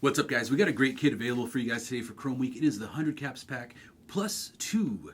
What's up, guys? We got a great kit available for you guys today for Chrome Week. It is the 100 caps pack plus 2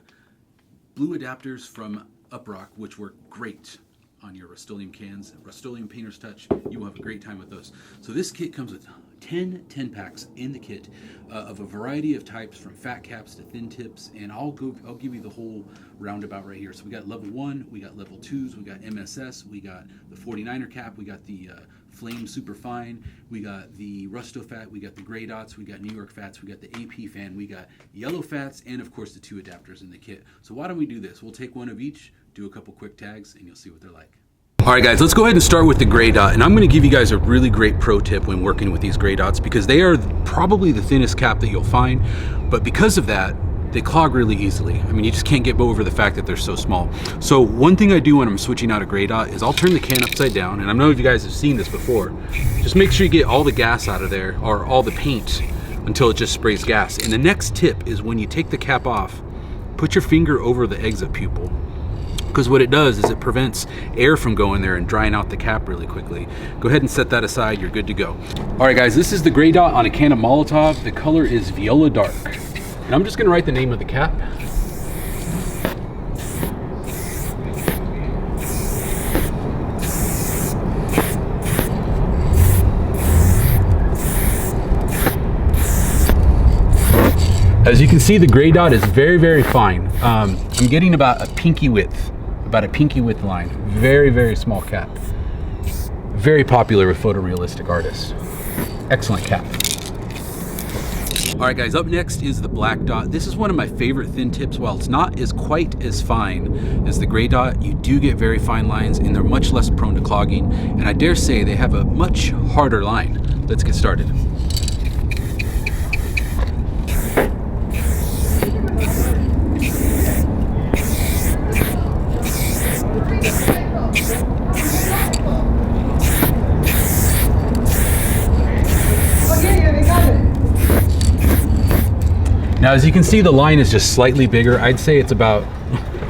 blue adapters from Uprock, which work great on your Rust-Oleum cans. Rust-Oleum Painter's Touch, you will have a great time with those. So this kit comes with 10 packs in the kit of a variety of types, from fat caps to thin tips, and I'll give you the whole roundabout right here. So we got level 1, we got level 2s, we got MSS, we got the 49er cap, we got the Flame Super Fine, we got the Rusto Fat, we got the Gray Dots, we got New York Fats, we got the AP Fan, we got Yellow Fats, and of course the 2 adapters in the kit. So why don't we do this? We'll take one of each, do a couple quick tags, and you'll see what they're like. All right, guys, let's go ahead and start with the Gray Dot, and I'm going to give you guys a really great pro tip when working with these Gray Dots, because they are probably the thinnest cap that you'll find, but because of that, they clog really easily. I mean, you just can't get over the fact that they're so small. So one thing I do when I'm switching out a Gray Dot is I'll turn the can upside down, and I know if you guys have seen this before. Just make sure you get all the gas out of there, or all the paint, until it just sprays gas. And the next tip is when you take the cap off, put your finger over the exit pupil, because what it does is it prevents air from going there and drying out the cap really quickly. Go ahead and set that aside, you're good to go. All right, guys, this is the Gray Dot on a can of Molotov. The color is Viola Dark. And I'm just gonna write the name of the cap. As you can see, the Gray Dot is very, very fine. I'm getting about a pinky width line. Very, very small cap. Very popular with photorealistic artists. Excellent cap. All right, guys, up next is the Black Dot. This is one of my favorite thin tips. While it's not quite as fine as the Gray Dot, you do get very fine lines, and they're much less prone to clogging. And I dare say they have a much harder line. Let's get started. Now, as you can see, the line is just slightly bigger. I'd say it's about,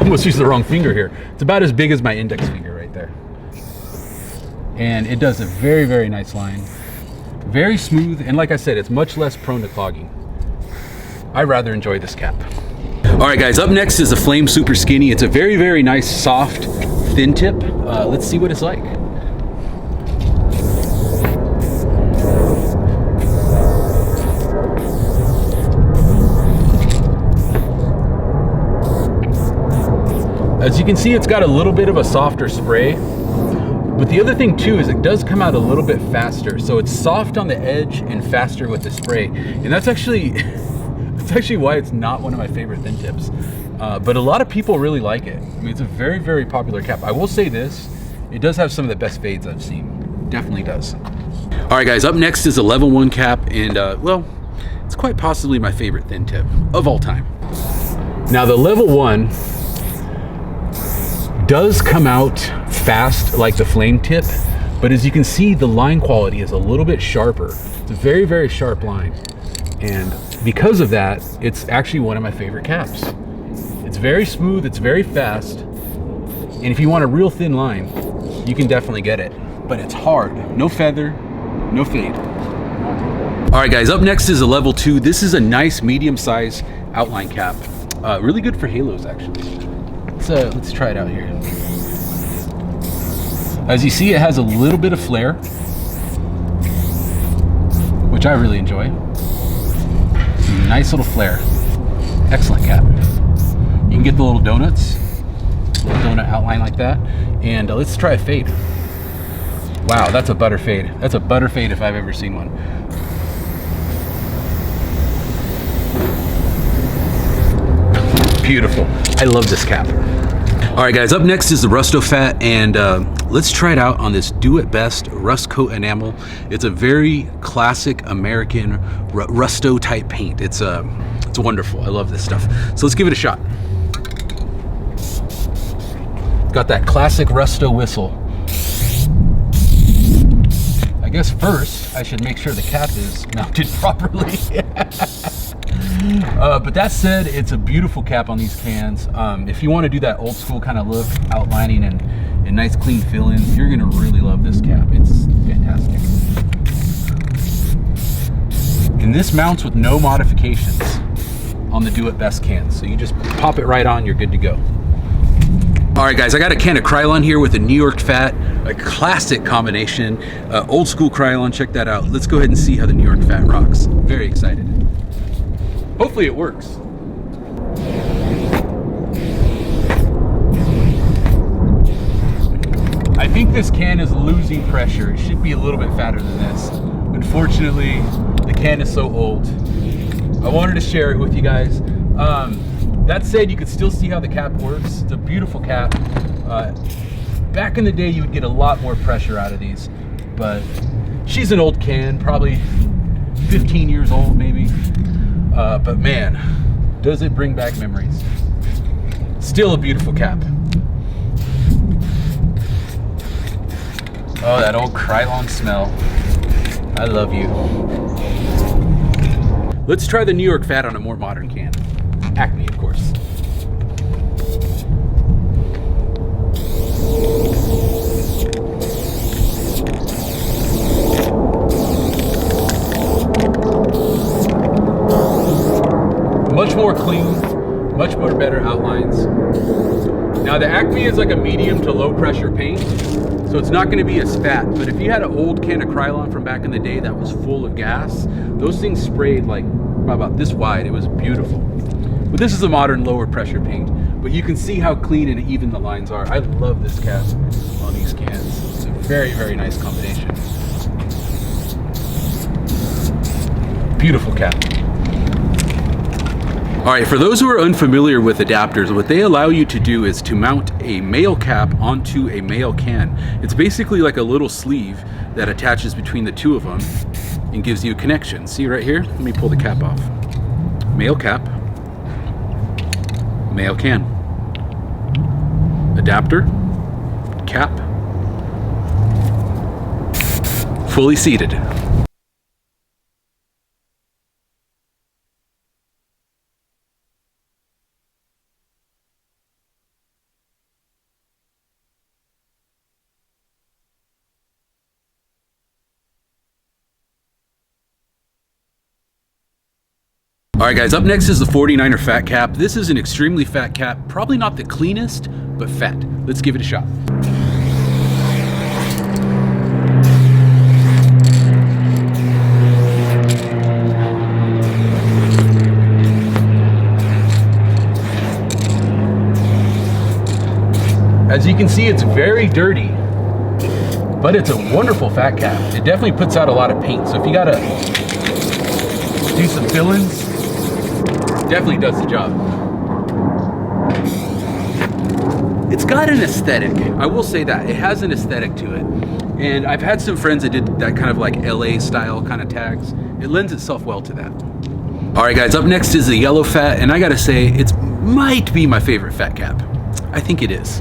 almost used the wrong finger here. It's about as big as my index finger right there. And it does a very, very nice line. Very smooth, and like I said, it's much less prone to clogging. I rather enjoy this cap. All right, guys, up next is the Flame Super Skinny. It's a very, very nice, soft, thin tip. Let's see what it's like. As you can see, it's got a little bit of a softer spray, but the other thing too is it does come out a little bit faster. So it's soft on the edge and faster with the spray. And that's actually why it's not one of my favorite thin tips. But a lot of people really like it. I mean, it's a very, very popular cap. I will say this, it does have some of the best fades I've seen. Definitely does. All right, guys, up next is a level 1 cap, and well, it's quite possibly my favorite thin tip of all time. Now, the level 1 does come out fast like the flame tip, but as you can see, the line quality is a little bit sharper. It's a very, very sharp line, and because of that, it's actually one of my favorite caps. It's very smooth, it's very fast, and if you want a real thin line, you can definitely get it, but it's hard. No feather, no fade. All right, guys, up next is a level 2. This is a nice medium size outline cap. Really good for halos, actually. Let's try it out here. As you see, it has a little bit of flare, which I really enjoy. Nice little flare. Excellent cap. You can get the little donuts, little donut outline like that. And let's try a fade. Wow, that's a butter fade. That's a butter fade if I've ever seen one. Beautiful. I love this cap. All right, guys, up next is the Rusto Fat, and let's try it out on this Do It Best Rusco Enamel. It's a very classic American Rusto type paint. It's wonderful. I love this stuff. So let's give it a shot. It's got that classic Rusto whistle. I guess first I should make sure the cap is mounted properly. But that said, it's a beautiful cap on these cans. If you want to do that old school kind of look, outlining and nice clean fill-ins, you're gonna really love this cap. It's fantastic. And this mounts with no modifications on the Do It Best cans. So you just pop it right on, you're good to go. All right, guys, I got a can of Krylon here with a New York Fat, a classic combination, old school Krylon. Check that out. Let's go ahead and see how the New York Fat rocks. Very excited. Hopefully it works. I think this can is losing pressure. It should be a little bit fatter than this. Unfortunately, the can is so old. I wanted to share it with you guys. That said, you can still see how the cap works. It's a beautiful cap. Back in the day, you would get a lot more pressure out of these, but she's an old can, probably 15 years old maybe. But man, does it bring back memories. Still a beautiful cap. Oh, that old Krylon smell. I love you. Let's try the New York Fat on a more modern can. Acme, of course. Much more clean, much more better outlines. Now the Acme is like a medium to low pressure paint, so it's not going to be as fat, but if you had an old can of Krylon from back in the day that was full of gas, those things sprayed like about this wide. It was beautiful. But this is a modern lower pressure paint, but you can see how clean and even the lines are. I love this cap on these cans. It's a very, very nice combination. Beautiful cap. All right, for those who are unfamiliar with adapters, what they allow you to do is to mount a male cap onto a male can. It's basically like a little sleeve that attaches between the two of them and gives you a connection. See right here? Let me pull the cap off. Male cap, male can. Adapter, cap, fully seated. All right, guys, up next is the 49er Fat Cap. This is an extremely fat cap, probably not the cleanest, but fat. Let's give it a shot. As you can see, it's very dirty, but it's a wonderful fat cap. It definitely puts out a lot of paint. So if you gotta do some fill-ins, definitely does the job. It's got an aesthetic. I will say that. It has an aesthetic to it. And I've had some friends that did that kind of like LA style kind of tags. It lends itself well to that. All right, guys, up next is the yellow fat. And I gotta say, it might be my favorite fat cap. I think it is.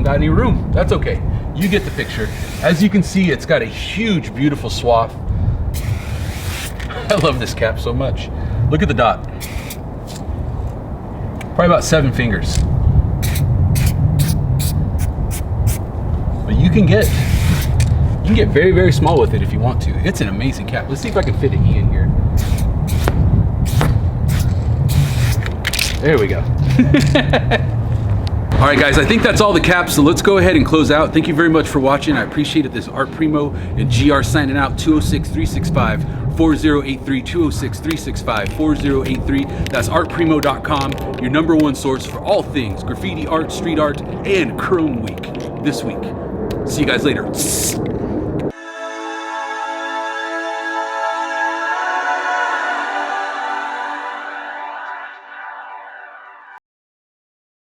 Got any room? That's okay. You get the picture. As you can see, it's got a huge, beautiful swath. I love this cap so much. Look at the dot. Probably about 7 fingers. But you can get very, very small with it if you want to. It's an amazing cap. Let's see if I can fit an E in here. There we go. All right, guys, I think that's all the caps, so let's go ahead and close out. Thank you very much for watching. I appreciate it. This is Art Primo and GR signing out. 206-365-4083, 206-365-4083. That's artprimo.com, your #1 source for all things graffiti art, street art, and Chrome Week this week. See you guys later.